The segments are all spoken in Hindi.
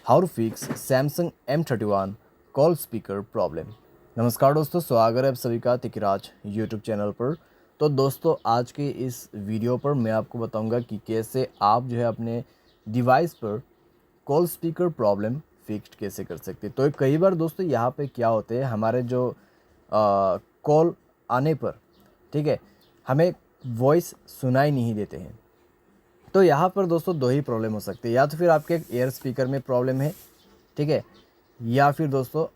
How to fix Samsung M31 call speaker problem. नमस्कार दोस्तों, स्वागत है आप सभी का तिकराज यूट्यूब चैनल पर। तो दोस्तों, आज के इस वीडियो पर मैं आपको बताऊंगा कि कैसे आप जो है अपने डिवाइस पर कॉल स्पीकर प्रॉब्लम फिक्स कैसे कर सकते हैं। तो कई बार दोस्तों यहाँ पे क्या होते हैं, हमारे जो कॉल आने पर, ठीक है, हमें वॉइस सुनाई नहीं देते हैं। तो यहाँ पर दोस्तों दो ही प्रॉब्लम हो सकती है, या तो फिर आपके एयर स्पीकर में प्रॉब्लम है, ठीक है, या फिर दोस्तों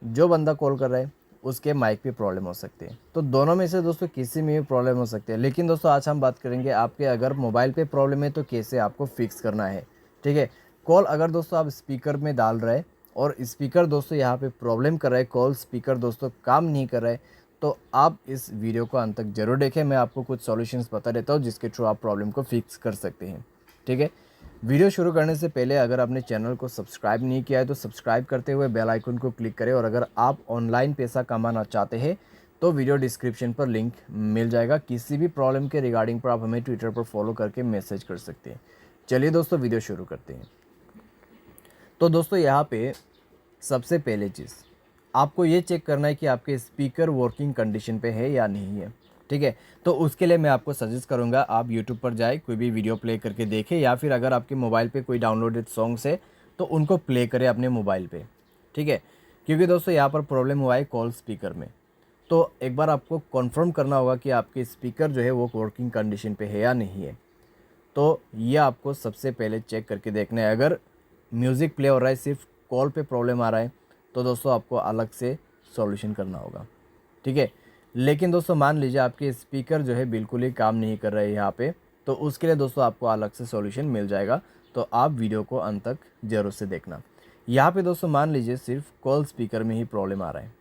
जो बंदा कॉल कर रहा है उसके माइक पे प्रॉब्लम हो सकती है। तो दोनों में से दोस्तों किसी में भी प्रॉब्लम हो सकती है। लेकिन दोस्तों आज हम बात करेंगे आपके अगर मोबाइल पे प्रॉब्लम है तो कैसे आपको फिक्स करना है, ठीक है। कॉल अगर दोस्तों आप स्पीकर में डाल रहे हैं और स्पीकर दोस्तों यहाँ पे प्रॉब्लम कर रहा है, कॉल स्पीकर दोस्तों काम नहीं कर रहा है, तो आप इस वीडियो को अंत तक जरूर देखें। मैं आपको कुछ सॉल्यूशंस बता देता हूँ जिसके थ्रू आप प्रॉब्लम को फिक्स कर सकते हैं, ठीक है। वीडियो शुरू करने से पहले अगर आपने चैनल को सब्सक्राइब नहीं किया है तो सब्सक्राइब करते हुए बेल आइकन को क्लिक करें। और अगर आप ऑनलाइन पैसा कमाना चाहते हैं तो वीडियो डिस्क्रिप्शन पर लिंक मिल जाएगा। किसी भी प्रॉब्लम के रिगार्डिंग पर आप हमें ट्विटर पर फॉलो करके मैसेज कर सकते हैं। चलिए दोस्तों वीडियो शुरू करते हैं। तो दोस्तों यहाँ पे सबसे पहले चीज़ आपको ये चेक करना है कि आपके स्पीकर वर्किंग कंडीशन पे है या नहीं है, ठीक है। तो उसके लिए मैं आपको सजेस्ट करूँगा आप यूट्यूब पर जाए, कोई भी वीडियो प्ले करके देखें, या फिर अगर आपके मोबाइल पे कोई डाउनलोडेड सॉन्ग्स है तो उनको प्ले करें अपने मोबाइल पे, ठीक है। क्योंकि दोस्तों यहाँ पर प्रॉब्लम हुआ है कॉल स्पीकर में, तो एक बार आपको कन्फर्म करना होगा कि आपके स्पीकर जो है वो वर्किंग कंडीशन पे है या नहीं है। तो ये आपको सबसे पहले चेक करके देखना है। अगर म्यूज़िक प्ले हो रहा है, सिर्फ कॉल पे प्रॉब्लम आ रहा है, तो दोस्तों आपको अलग से सॉल्यूशन करना होगा, ठीक है। लेकिन दोस्तों मान लीजिए आपके स्पीकर जो है बिल्कुल ही काम नहीं कर रहे हैं यहाँ पे, तो उसके लिए दोस्तों आपको अलग से सॉल्यूशन मिल जाएगा। तो आप वीडियो को अंत तक जरूर से देखना। यहाँ पे दोस्तों मान लीजिए सिर्फ कॉल स्पीकर में ही प्रॉब्लम आ रहा है,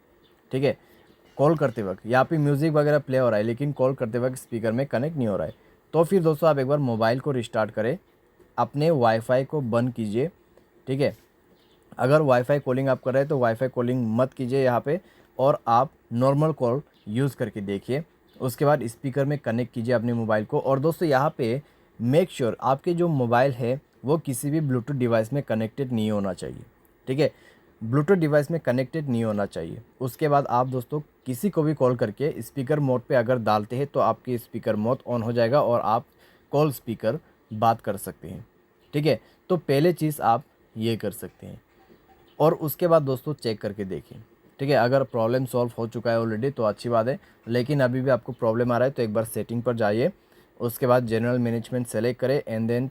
ठीक है। कॉल करते वक्त यहाँ पे म्यूज़िक वगैरह प्ले हो रहा है लेकिन कॉल करते वक्त स्पीकर में कनेक्ट नहीं हो रहा है। तो फिर दोस्तों आप एक बार मोबाइल को रिस्टार्ट करें, अपने वाईफाई को बंद कीजिए, ठीक है। अगर वाईफाई कॉलिंग आप कर रहे हैं तो वाईफाई कॉलिंग मत कीजिए यहाँ पे, और आप नॉर्मल कॉल यूज़ करके देखिए। उसके बाद स्पीकर में कनेक्ट कीजिए अपने मोबाइल को। और दोस्तों यहाँ पे मेक श्योर आपके जो मोबाइल है वो किसी भी ब्लूटूथ डिवाइस में कनेक्टेड नहीं होना चाहिए, ठीक है। ब्लूटूथ डिवाइस में कनेक्टेड नहीं होना चाहिए। उसके बाद आप दोस्तों किसी को भी कॉल करके स्पीकर मोड पे अगर डालते हैं तो आपकी स्पीकर मोड ऑन हो जाएगा और आप कॉल स्पीकर बात कर सकते हैं, ठीक है। तो पहले चीज़ आप ये कर सकते हैं और उसके बाद दोस्तों चेक करके देखिए, ठीक है। अगर प्रॉब्लम सॉल्व हो चुका है ऑलरेडी तो अच्छी बात है, लेकिन अभी भी आपको प्रॉब्लम आ रहा है तो एक बार सेटिंग पर जाइए। उसके बाद जनरल मैनेजमेंट सेलेक्ट करें एंड देन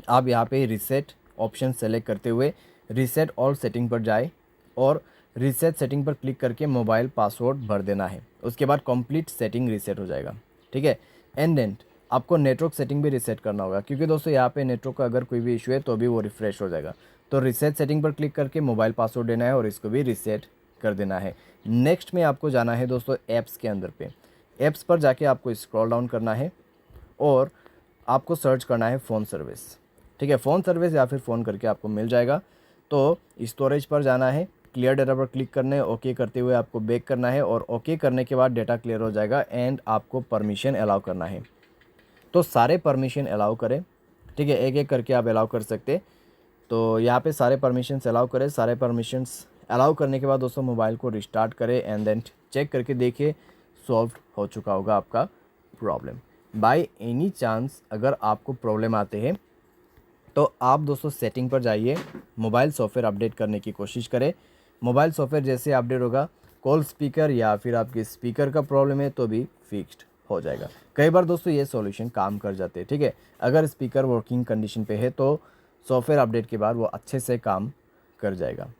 आप यहाँ पे रीसेट ऑप्शन सेलेक्ट करते हुए रीसेट ऑल सेटिंग पर जाए और रीसेट सेटिंग पर क्लिक करके मोबाइल पासवर्ड भर देना है। उसके बाद कंप्लीट सेटिंग रीसेट हो जाएगा, ठीक है। एंड देन आपको नेटवर्क सेटिंग भी रीसेट करना होगा, क्योंकि दोस्तों यहाँ पे नेटवर्क का अगर कोई भी इशू है तो भी वो रिफ्रेश हो जाएगा। तो रीसेट सेटिंग पर क्लिक करके मोबाइल पासवर्ड देना है और इसको भी रीसेट कर देना है। नेक्स्ट में आपको जाना है दोस्तों ऐप्स के अंदर पे। ऐप्स पर जाके आपको स्क्रॉल डाउन करना है और आपको सर्च करना है फ़ोन सर्विस, ठीक है। फ़ोन सर्विस या फिर फ़ोन करके आपको मिल जाएगा। तो स्टोरेज पर जाना है, क्लियर डाटा पर क्लिक करना है, ओके करते हुए आपको बैक करना है और ओके करने के बाद डाटा क्लियर हो जाएगा एंड आपको परमिशन अलाउ करना है। तो सारे परमिशन अलाउ करें, ठीक है, एक एक करके आप अलाउ कर सकते। तो यहाँ पे सारे परमिशंस अलाउ करें। सारे परमिशंस अलाउ करने के बाद दोस्तों मोबाइल को रिस्टार्ट करें एंड देन चेक करके देखिए सॉल्व हो चुका होगा आपका प्रॉब्लम। बाय एनी चांस अगर आपको प्रॉब्लम आते हैं तो आप दोस्तों सेटिंग पर जाइए, मोबाइल सॉफ्टवेयर अपडेट करने की कोशिश करें। मोबाइल सॉफ्टवेयर जैसे अपडेट होगा कॉल स्पीकर या फिर आपके स्पीकर का प्रॉब्लम है तो भी फिक्स्ड हो जाएगा। कई बार दोस्तों ये सॉल्यूशन काम कर जाते हैं, ठीक है। अगर स्पीकर वर्किंग कंडीशन पे है तो सॉफ्टवेयर अपडेट के बाद वो अच्छे से काम कर जाएगा।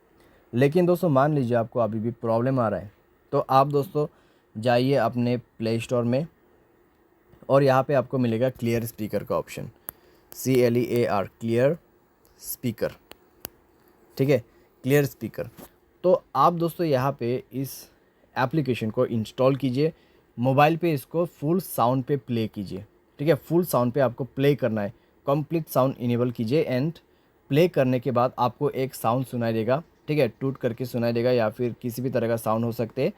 लेकिन दोस्तों मान लीजिए आपको अभी भी प्रॉब्लम आ रहा है तो आप दोस्तों जाइए अपने प्ले स्टोर में और यहाँ पे आपको मिलेगा क्लियर स्पीकर का ऑप्शन, CLEAR क्लियर स्पीकर, ठीक है, क्लियर स्पीकर। तो आप दोस्तों यहाँ पे इस एप्लीकेशन को इंस्टॉल कीजिए, मोबाइल पे इसको फुल साउंड पे प्ले कीजिए, ठीक है। फुल साउंड पे आपको प्ले करना है, कंप्लीट साउंड इनेबल कीजिए एंड प्ले करने के बाद आपको एक साउंड सुनाई देगा, ठीक है, टूट करके सुनाई देगा या फिर किसी भी तरह का साउंड हो सकते हैं।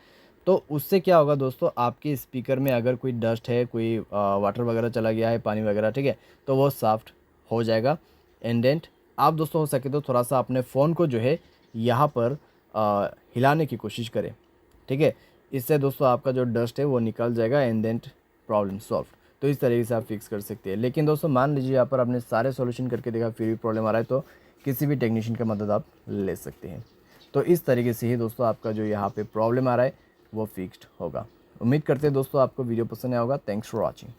तो उससे क्या होगा दोस्तों, आपके स्पीकर में अगर कोई डस्ट है, कोई वाटर वगैरह चला गया है, पानी वगैरह, ठीक है, तो वो साफ्ट हो जाएगा एंड देन आप दोस्तों हो सके तो थोड़ा सा अपने फ़ोन को जो है यहाँ पर हिलाने की कोशिश करें, ठीक है। इससे दोस्तों आपका जो डस्ट है वो निकल जाएगा एंड देन प्रॉब्लम सॉल्व। तो इस तरीके से आप फिक्स कर सकते हैं। लेकिन दोस्तों मान लीजिए यहाँ पर आपने सारे सॉल्यूशन करके देखा फिर भी प्रॉब्लम आ रहा है, तो किसी भी टेक्नीशियन का मदद आप ले सकते हैं। तो इस तरीके से ही दोस्तों आपका जो यहाँ पे प्रॉब्लम आ रहा है वो फिक्स्ड होगा। उम्मीद करते हैं दोस्तों आपको वीडियो पसंद आया होगा। Thanks for watching.